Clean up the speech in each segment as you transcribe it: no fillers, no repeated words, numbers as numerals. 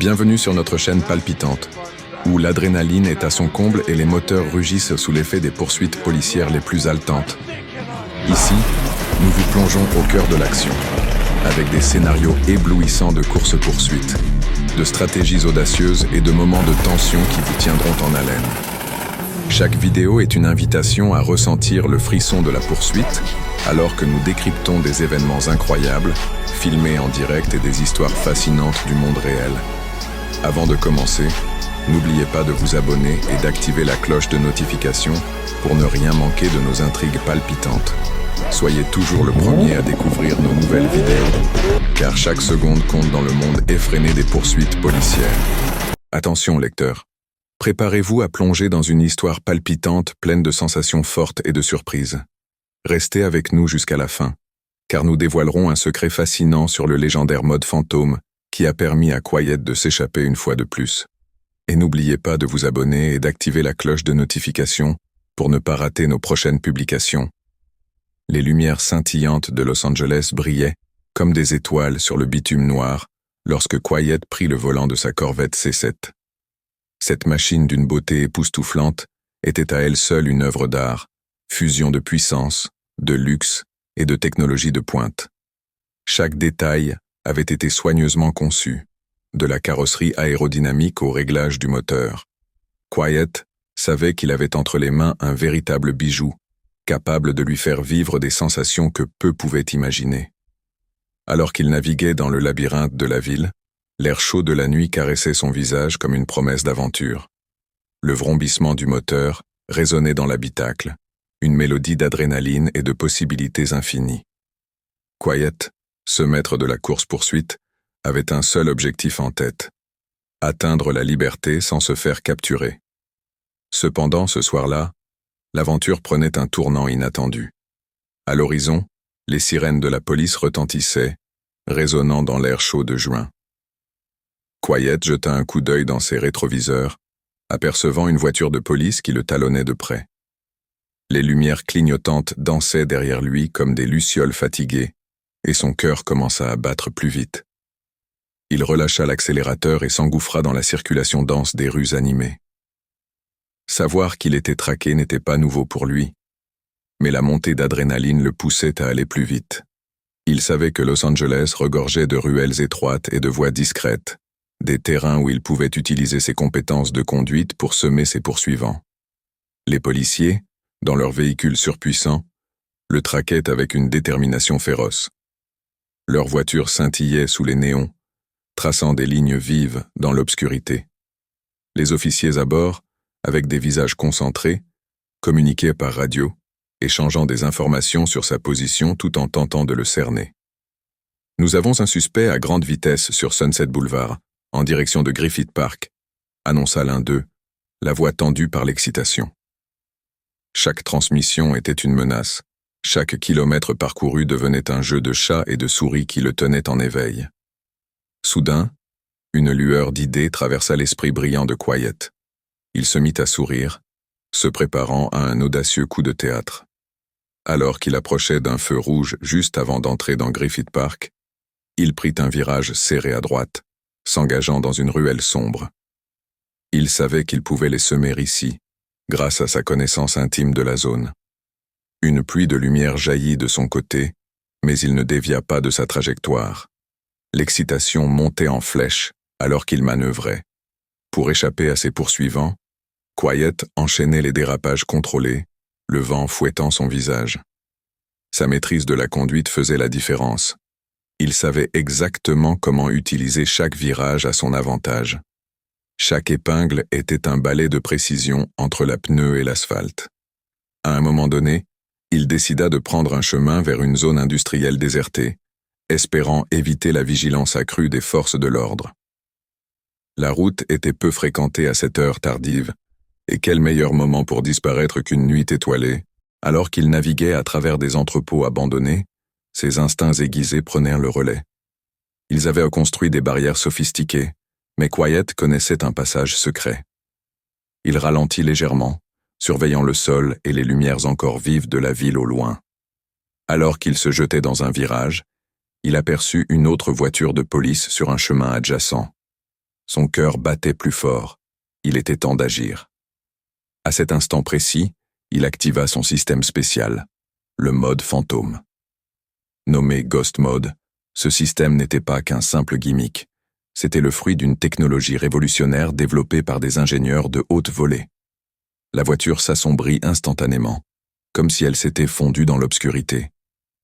Bienvenue sur notre chaîne palpitante, où l'adrénaline est à son comble et les moteurs rugissent sous l'effet des poursuites policières les plus haletantes. Ici, nous vous plongeons au cœur de l'action, avec des scénarios éblouissants de course-poursuite, de stratégies audacieuses et de moments de tension qui vous tiendront en haleine. Chaque vidéo est une invitation à ressentir le frisson de la poursuite, alors que nous décryptons des événements incroyables, filmés en direct et des histoires fascinantes du monde réel. Avant de commencer, n'oubliez pas de vous abonner et d'activer la cloche de notification pour ne rien manquer de nos intrigues palpitantes. Soyez toujours le premier à découvrir nos nouvelles vidéos, car chaque seconde compte dans le monde effréné des poursuites policières. Attention, lecteurs. Préparez-vous à plonger dans une histoire palpitante pleine de sensations fortes et de surprises. Restez avec nous jusqu'à la fin, car nous dévoilerons un secret fascinant sur le légendaire mode fantôme qui a permis à Quiet de s'échapper une fois de plus. Et n'oubliez pas de vous abonner et d'activer la cloche de notification pour ne pas rater nos prochaines publications. Les lumières scintillantes de Los Angeles brillaient comme des étoiles sur le bitume noir lorsque Quiet prit le volant de sa Corvette C7. Cette machine d'une beauté époustouflante était à elle seule une œuvre d'art, fusion de puissance, de luxe et de technologie de pointe. Chaque détail avait été soigneusement conçu, de la carrosserie aérodynamique au réglage du moteur. Quiet savait qu'il avait entre les mains un véritable bijou, capable de lui faire vivre des sensations que peu pouvaient imaginer. Alors qu'il naviguait dans le labyrinthe de la ville, l'air chaud de la nuit caressait son visage comme une promesse d'aventure. Le vrombissement du moteur résonnait dans l'habitacle, une mélodie d'adrénaline et de possibilités infinies. Quiet, ce maître de la course-poursuite, avait un seul objectif en tête: atteindre la liberté sans se faire capturer. Cependant, ce soir-là, l'aventure prenait un tournant inattendu. À l'horizon, les sirènes de la police retentissaient, résonnant dans l'air chaud de juin. Quiet jeta un coup d'œil dans ses rétroviseurs, apercevant une voiture de police qui le talonnait de près. Les lumières clignotantes dansaient derrière lui comme des lucioles fatiguées, et son cœur commença à battre plus vite. Il relâcha l'accélérateur et s'engouffra dans la circulation dense des rues animées. Savoir qu'il était traqué n'était pas nouveau pour lui, mais la montée d'adrénaline le poussait à aller plus vite. Il savait que Los Angeles regorgeait de ruelles étroites et de voies discrètes, des terrains où il pouvait utiliser ses compétences de conduite pour semer ses poursuivants. Les policiers, dans leurs véhicules surpuissants, le traquaient avec une détermination féroce. Leurs voitures scintillaient sous les néons, traçant des lignes vives dans l'obscurité. Les officiers à bord, avec des visages concentrés, communiquaient par radio, échangeant des informations sur sa position tout en tentant de le cerner. « Nous avons un suspect à grande vitesse sur Sunset Boulevard, en direction de Griffith Park », annonça l'un d'eux, la voix tendue par l'excitation. Chaque transmission était une menace. Chaque kilomètre parcouru devenait un jeu de chats et de souris qui le tenaient en éveil. Soudain, une lueur d'idées traversa l'esprit brillant de Quiet. Il se mit à sourire, se préparant à un audacieux coup de théâtre. Alors qu'il approchait d'un feu rouge juste avant d'entrer dans Griffith Park, il prit un virage serré à droite, s'engageant dans une ruelle sombre. Il savait qu'il pouvait les semer ici, grâce à sa connaissance intime de la zone. Une pluie de lumière jaillit de son côté, mais il ne dévia pas de sa trajectoire. L'excitation montait en flèche alors qu'il manœuvrait. Pour échapper à ses poursuivants, Quiet enchaînait les dérapages contrôlés, le vent fouettant son visage. Sa maîtrise de la conduite faisait la différence. Il savait exactement comment utiliser chaque virage à son avantage. Chaque épingle était un balai de précision entre la pneu et l'asphalte. À un moment donné, il décida de prendre un chemin vers une zone industrielle désertée, espérant éviter la vigilance accrue des forces de l'ordre. La route était peu fréquentée à cette heure tardive, et quel meilleur moment pour disparaître qu'une nuit étoilée, alors qu'il naviguait à travers des entrepôts abandonnés, ses instincts aiguisés prenèrent le relais. Ils avaient construit des barrières sophistiquées, mais Quiet connaissait un passage secret. Il ralentit légèrement, surveillant le sol et les lumières encore vives de la ville au loin. Alors qu'il se jetait dans un virage, il aperçut une autre voiture de police sur un chemin adjacent. Son cœur battait plus fort. Il était temps d'agir. À cet instant précis, il activa son système spécial, le mode fantôme. Nommé Ghost Mode, ce système n'était pas qu'un simple gimmick. C'était le fruit d'une technologie révolutionnaire développée par des ingénieurs de haute volée. La voiture s'assombrit instantanément, comme si elle s'était fondue dans l'obscurité.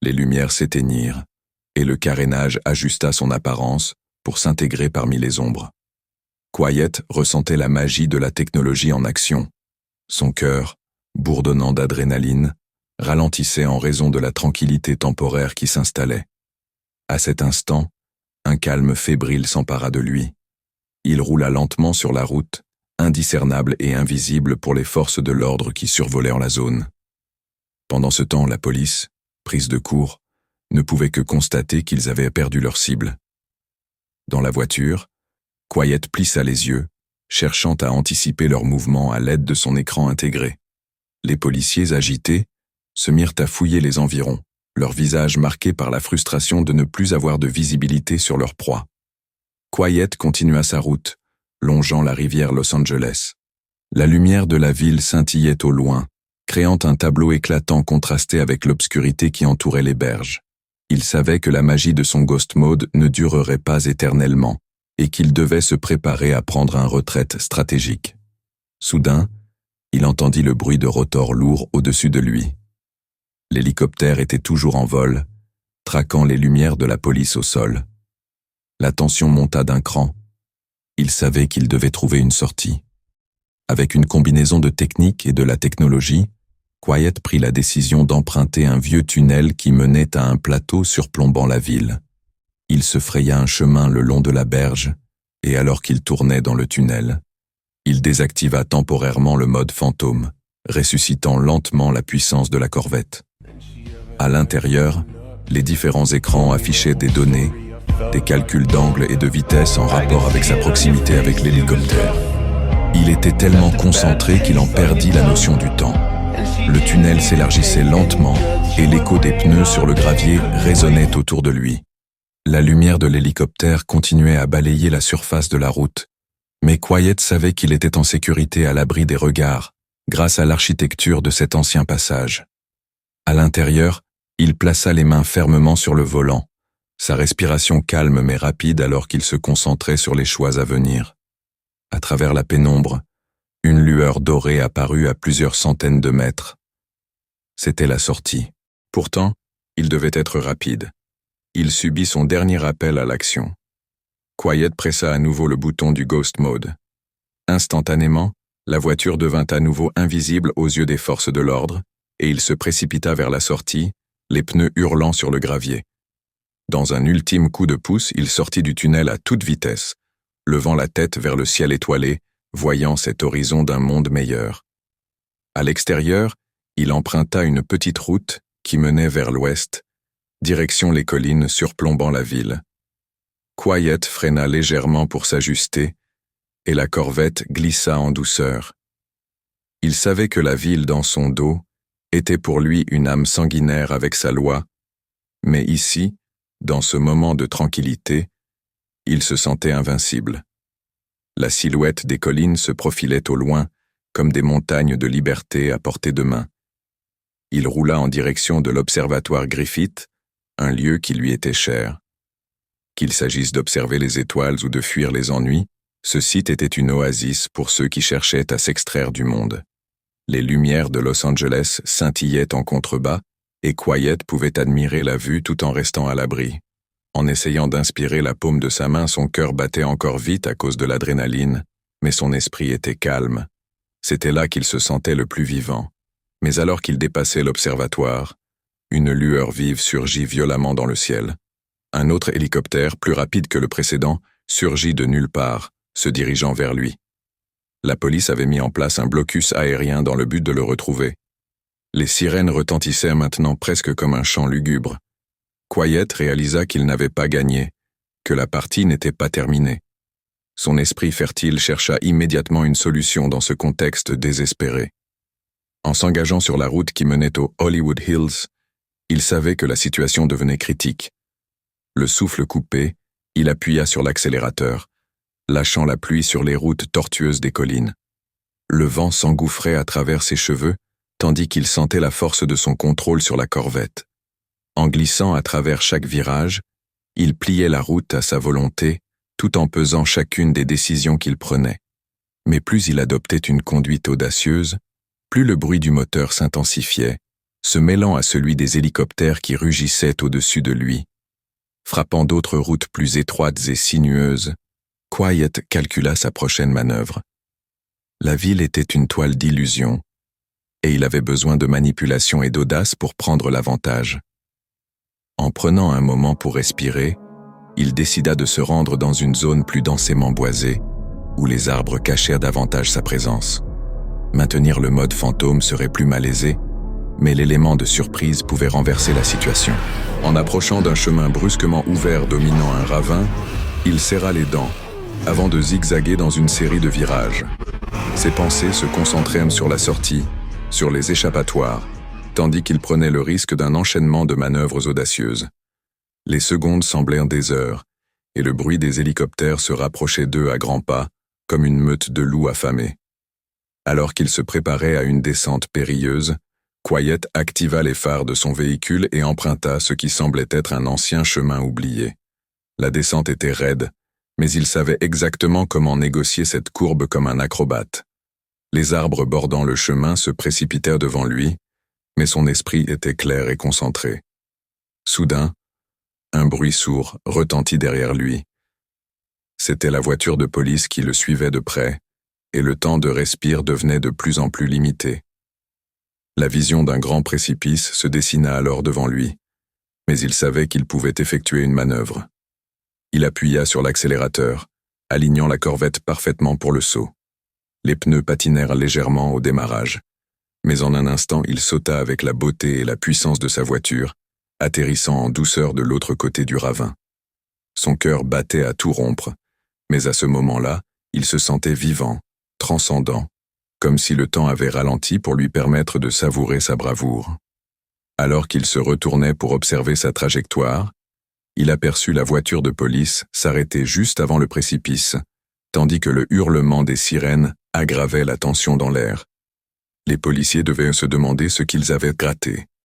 Les lumières s'éteignirent, et le carénage ajusta son apparence pour s'intégrer parmi les ombres. Quiet ressentait la magie de la technologie en action. Son cœur, bourdonnant d'adrénaline, ralentissait en raison de la tranquillité temporaire qui s'installait. À cet instant, un calme fébrile s'empara de lui. Il roula lentement sur la route, indiscernable et invisible pour les forces de l'ordre qui survolaient en la zone. Pendant ce temps, la police, prise de court, ne pouvait que constater qu'ils avaient perdu leur cible. Dans la voiture, Quiet plissa les yeux, cherchant à anticiper leurs mouvements à l'aide de son écran intégré. Les policiers agités se mirent à fouiller les environs, leurs visages marqués par la frustration de ne plus avoir de visibilité sur leur proie. Quiet continua sa route, longeant la rivière Los Angeles. La lumière de la ville scintillait au loin, créant un tableau éclatant contrasté avec l'obscurité qui entourait les berges. Il savait que la magie de son Ghost Mode ne durerait pas éternellement, et qu'il devait se préparer à prendre un retraite stratégique. Soudain, il entendit le bruit de rotors lourds au-dessus de lui. L'hélicoptère était toujours en vol, traquant les lumières de la police au sol. La tension monta d'un cran. Il savait qu'il devait trouver une sortie. Avec une combinaison de technique et de la technologie, Quiet prit la décision d'emprunter un vieux tunnel qui menait à un plateau surplombant la ville. Il se fraya un chemin le long de la berge, et alors qu'il tournait dans le tunnel, il désactiva temporairement le mode fantôme, ressuscitant lentement la puissance de la corvette. À l'intérieur, les différents écrans affichaient des données, des calculs d'angle et de vitesse en rapport avec sa proximité avec l'hélicoptère. Il était tellement concentré qu'il en perdit la notion du temps. Le tunnel s'élargissait lentement et l'écho des pneus sur le gravier résonnait autour de lui. La lumière de l'hélicoptère continuait à balayer la surface de la route, mais Quiet savait qu'il était en sécurité à l'abri des regards, grâce à l'architecture de cet ancien passage. À l'intérieur, il plaça les mains fermement sur le volant, sa respiration calme mais rapide alors qu'il se concentrait sur les choix à venir. À travers la pénombre, une lueur dorée apparut à plusieurs centaines de mètres. C'était la sortie. Pourtant, il devait être rapide. Il subit son dernier appel à l'action. Quiet pressa à nouveau le bouton du Ghost Mode. Instantanément, la voiture devint à nouveau invisible aux yeux des forces de l'ordre, et il se précipita vers la sortie, les pneus hurlant sur le gravier. Dans un ultime coup de pouce, il sortit du tunnel à toute vitesse, levant la tête vers le ciel étoilé, voyant cet horizon d'un monde meilleur. À l'extérieur, il emprunta une petite route qui menait vers l'ouest, direction les collines surplombant la ville. Quiet freina légèrement pour s'ajuster, et la corvette glissa en douceur. Il savait que la ville dans son dos était pour lui une âme sanguinaire avec sa loi, mais ici, dans ce moment de tranquillité, il se sentait invincible. La silhouette des collines se profilait au loin, comme des montagnes de liberté à portée de main. Il roula en direction de l'observatoire Griffith, un lieu qui lui était cher. Qu'il s'agisse d'observer les étoiles ou de fuir les ennuis, ce site était une oasis pour ceux qui cherchaient à s'extraire du monde. Les lumières de Los Angeles scintillaient en contrebas, et Quiet pouvait admirer la vue tout en restant à l'abri. En essayant d'inspirer la paume de sa main, son cœur battait encore vite à cause de l'adrénaline, mais son esprit était calme. C'était là qu'il se sentait le plus vivant. Mais alors qu'il dépassait l'observatoire, une lueur vive surgit violemment dans le ciel. Un autre hélicoptère, plus rapide que le précédent, surgit de nulle part, se dirigeant vers lui. La police avait mis en place un blocus aérien dans le but de le retrouver. Les sirènes retentissaient maintenant presque comme un chant lugubre. Quiet réalisa qu'il n'avait pas gagné, que la partie n'était pas terminée. Son esprit fertile chercha immédiatement une solution dans ce contexte désespéré. En s'engageant sur la route qui menait aux Hollywood Hills, il savait que la situation devenait critique. Le souffle coupé, il appuya sur l'accélérateur, lâchant la pluie sur les routes tortueuses des collines. Le vent s'engouffrait à travers ses cheveux, tandis qu'il sentait la force de son contrôle sur la corvette. En glissant à travers chaque virage, il pliait la route à sa volonté, tout en pesant chacune des décisions qu'il prenait. Mais plus il adoptait une conduite audacieuse, plus le bruit du moteur s'intensifiait, se mêlant à celui des hélicoptères qui rugissaient au-dessus de lui. Frappant d'autres routes plus étroites et sinueuses, Quiet calcula sa prochaine manœuvre. La ville était une toile d'illusions, et il avait besoin de manipulation et d'audace pour prendre l'avantage. En prenant un moment pour respirer, il décida de se rendre dans une zone plus densément boisée, où les arbres cachèrent davantage sa présence. Maintenir le mode fantôme serait plus malaisé, mais l'élément de surprise pouvait renverser la situation. En approchant d'un chemin brusquement ouvert dominant un ravin, il serra les dents, avant de zigzaguer dans une série de virages. Ses pensées se concentrèrent sur la sortie, sur les échappatoires, tandis qu'il prenait le risque d'un enchaînement de manœuvres audacieuses. Les secondes semblèrent des heures, et le bruit des hélicoptères se rapprochait d'eux à grands pas, comme une meute de loups affamés. Alors qu'il se préparait à une descente périlleuse, Quiet activa les phares de son véhicule et emprunta ce qui semblait être un ancien chemin oublié. La descente était raide, mais il savait exactement comment négocier cette courbe comme un acrobate. Les arbres bordant le chemin se précipitèrent devant lui, mais son esprit était clair et concentré. Soudain, un bruit sourd retentit derrière lui. C'était la voiture de police qui le suivait de près, et le temps de respire devenait de plus en plus limité. La vision d'un grand précipice se dessina alors devant lui, mais il savait qu'il pouvait effectuer une manœuvre. Il appuya sur l'accélérateur, alignant la corvette parfaitement pour le saut. Les pneus patinèrent légèrement au démarrage, mais en un instant il sauta avec la beauté et la puissance de sa voiture, atterrissant en douceur de l'autre côté du ravin. Son cœur battait à tout rompre, mais à ce moment-là, il se sentait vivant, transcendant, comme si le temps avait ralenti pour lui permettre de savourer sa bravoure. Alors qu'il se retournait pour observer sa trajectoire, il aperçut la voiture de police s'arrêter juste avant le précipice, tandis que le hurlement des sirènes aggravait la tension dans l'air. Les policiers devaient se demander ce qu'ils avaient gratté.